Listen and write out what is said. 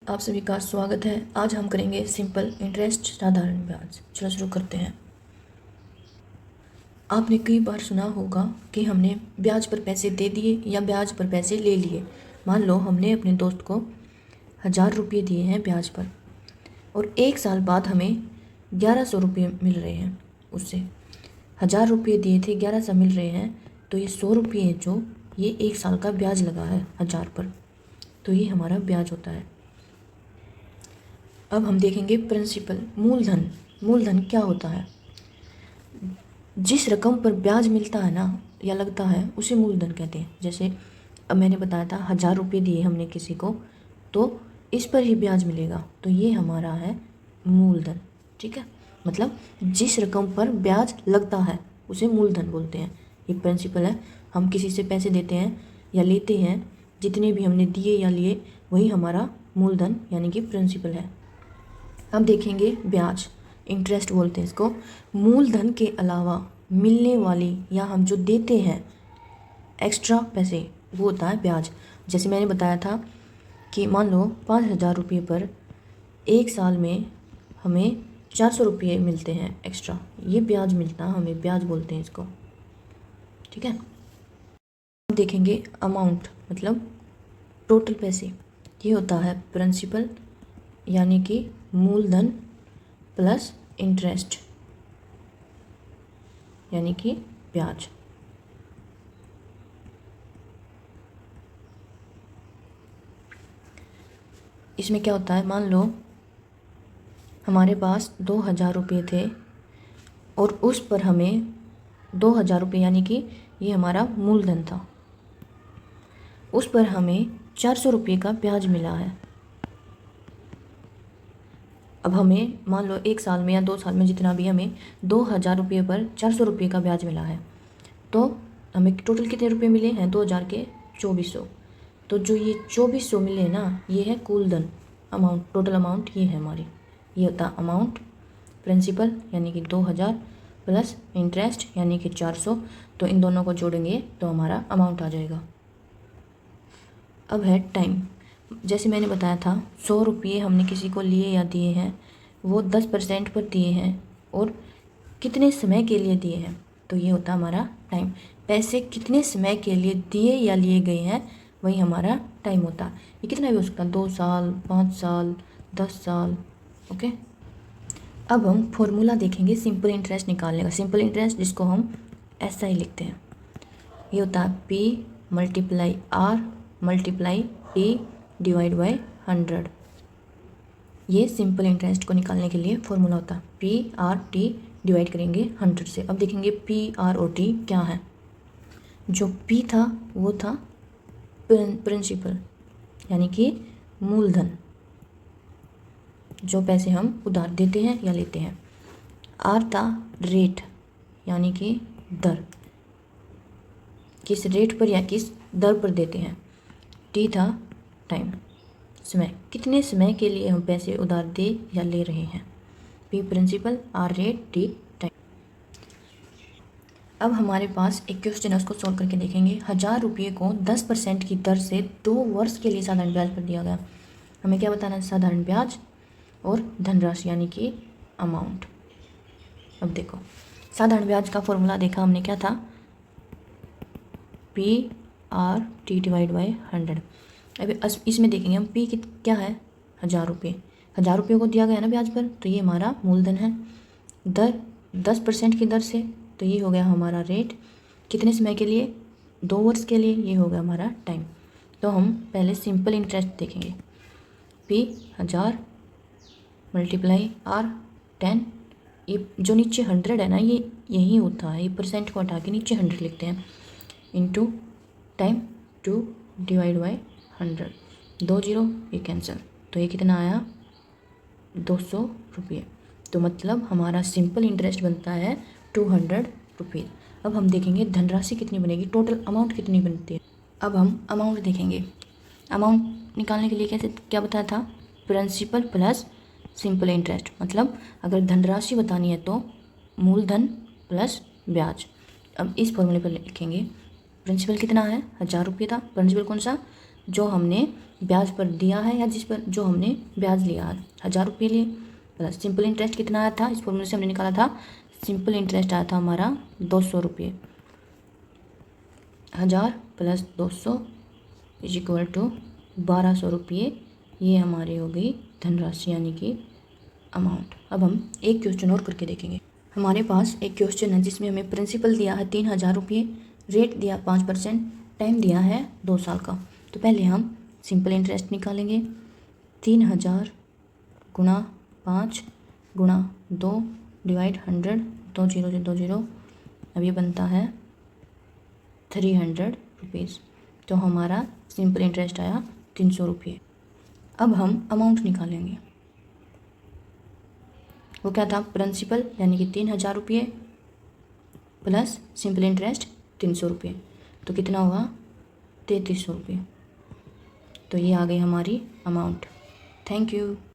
आप सभी का स्वागत है। आज हम करेंगे सिंपल इंटरेस्ट साधारण ब्याज। चलो शुरू करते हैं। आपने कई बार सुना होगा कि हमने ब्याज पर पैसे दे दिए या ब्याज पर पैसे ले लिए। मान लो हमने अपने दोस्त को 1000 रुपये दिए हैं ब्याज पर और 1 साल बाद हमें 1100 रुपये मिल रहे हैं उससे। 1000 रुपये दिए थे, 1100 मिल रहे हैं, तो ये 100 रुपये जो ये 1 साल का ब्याज लगा है 1000 पर, तो ये हमारा ब्याज होता है। अब हम देखेंगे प्रिंसिपल, मूलधन। मूलधन क्या होता है? जिस रकम पर ब्याज मिलता है ना या लगता है उसे मूलधन कहते हैं। जैसे अब मैंने बताया था 1000 रुपये दिए हमने किसी को, तो इस पर ही ब्याज मिलेगा, तो ये हमारा है मूलधन। ठीक है, मतलब जिस रकम पर ब्याज लगता है उसे मूलधन बोलते हैं। ये प्रिंसिपल है। हम किसी से पैसे देते हैं या लेते हैं, जितने भी हमने दिए या लिए वही हमारा मूलधन यानी कि प्रिंसिपल है। अब देखेंगे ब्याज, इंटरेस्ट बोलते हैं इसको। मूलधन के अलावा मिलने वाली या हम जो देते हैं एक्स्ट्रा पैसे, वो होता है ब्याज। जैसे मैंने बताया था कि मान लो 5000 रुपये पर 1 साल में हमें 400 रुपये मिलते हैं एक्स्ट्रा, ये ब्याज मिलता है हमें, ब्याज बोलते हैं इसको। ठीक है, अब देखेंगे अमाउंट, मतलब टोटल पैसे। ये होता है प्रिंसिपल यानी कि मूलधन प्लस इंटरेस्ट यानी कि ब्याज। इसमें क्या होता है, मान लो हमारे पास 2000 रुपये थे और उस पर हमें 2000 रुपये यानी कि ये हमारा मूलधन था, उस पर हमें 400 रुपये का ब्याज मिला है। अब हमें मान लो 1 साल में या 2 साल में जितना भी, हमें 2000 रुपये पर 400 रुपये का ब्याज मिला है, तो हमें टोटल कितने रुपये मिले हैं? 2000 के 2400। तो जो ये 2400 मिले ना, ये है कुलधन अमाउंट, टोटल अमाउंट ये है हमारी। ये होता अमाउंट, प्रिंसिपल यानी कि 2000 प्लस इंटरेस्ट यानी कि 400, तो इन दोनों को जोड़ेंगे तो हमारा अमाउंट आ जाएगा। अब है टाइम। जैसे मैंने बताया था 100 रुपये हमने किसी को लिए या दिए हैं, वो 10% पर दिए हैं और कितने समय के लिए दिए हैं, तो ये होता है हमारा टाइम। पैसे कितने समय के लिए दिए या लिए गए हैं वही हमारा टाइम होता है। ये कितना भी हो सकता है, 2 साल, 5 साल, 10 साल। ओके, अब हम फॉर्मूला देखेंगे सिंपल इंटरेस्ट निकालने का। सिंपल इंटरेस्ट जिसको हम ऐसा ही लिखते हैं, ये होता है P multiply R multiply T divide by 100। ये सिंपल इंटरेस्ट को निकालने के लिए फॉर्मूला होता है। P/R/T डिवाइड करेंगे 100 से। अब देखेंगे P/R और T क्या है। जो P था वो था प्रिंसिपल यानी कि मूलधन, जो पैसे हम उधार देते हैं या लेते हैं। R था रेट यानी कि दर, किस रेट पर या किस दर पर देते हैं। T था टाइम, समय, कितने समय के लिए हम पैसे उधार दे या ले रहे हैं। P principal, R rate, T time. अब हमारे पास एक क्वेश्चन है, उसको सॉल्व करके देखेंगे। 1000 रुपये को 10% की दर से 2 वर्ष के लिए साधारण ब्याज पर दिया गया। हमें क्या बताना है? साधारण ब्याज और धनराशि यानी कि अमाउंट। अब देखो, साधारण ब्याज का फॉर्मूला देखा हमने, क्या था? P/R/T divide by 100। अभी इसमें देखेंगे हम P क्या है? 1000 रुपये। 1000 रुपये को दिया गया ना ब्याज पर, तो ये हमारा मूलधन है। दर 10% की दर से, तो ये हो गया हमारा रेट। कितने समय के लिए? 2 वर्ष के लिए, ये हो गया हमारा टाइम। तो हम पहले सिंपल इंटरेस्ट देखेंगे। P 1000 मल्टीप्लाई R 10, ये जो नीचे 100 है ना, ये यही होता है, ये परसेंट को हटा के नीचे 100 लिखते हैं, इंटू टाइम 2 डिवाइड बाई 100। 2 0 ये कैंसिल, तो ये कितना आया? 200 रुपये। तो मतलब हमारा सिंपल इंटरेस्ट बनता है 200 रुपये। अब हम देखेंगे धनराशि कितनी बनेगी, टोटल अमाउंट कितनी बनती है। अब हम अमाउंट देखेंगे। अमाउंट निकालने के लिए कैसे, क्या बताया था? Principal plus simple interest. मतलब अगर धनराशि बतानी है तो मूलधन प्लस ब्याज। अब इस फॉर्मूले पर लिखेंगे। प्रिंसिपल कितना है? 1000 रुपये था। प्रिंसिपल कौन सा? जो हमने ब्याज पर दिया है या जिस पर जो हमने ब्याज लिया है, 1000 रुपये लिए, प्लस सिंपल इंटरेस्ट कितना आया था, इस फॉर्मूले से हमने निकाला था, सिंपल इंटरेस्ट आया था हमारा 200 रुपये। 1000 प्लस 200 इज इक्वल टू 1200 रुपये। ये हमारी हो गई धनराशि यानी कि अमाउंट। अब हम एक क्वेश्चन और करके देखेंगे। हमारे पास एक क्वेश्चन है जिसमें हमें प्रिंसिपल दिया है 3000 रुपये, रेट दिया 5%, टाइम दिया है 2 साल का। तो पहले हम सिंपल इंटरेस्ट निकालेंगे। 3000 गुणा 5 गुणा 2 डिवाइड 100, 2 जीरो से 2 जीरो, अब ये बनता है 300 रुपीज़। तो हमारा सिंपल इंटरेस्ट आया 300 रुपये। अब हम अमाउंट निकालेंगे। वो क्या था, प्रिंसिपल यानी कि 3000 रुपये प्लस सिंपल इंटरेस्ट 300 रुपये, तो कितना हुआ 3300 रुपये। तो ये आ गई हमारी अमाउंट। Thank you.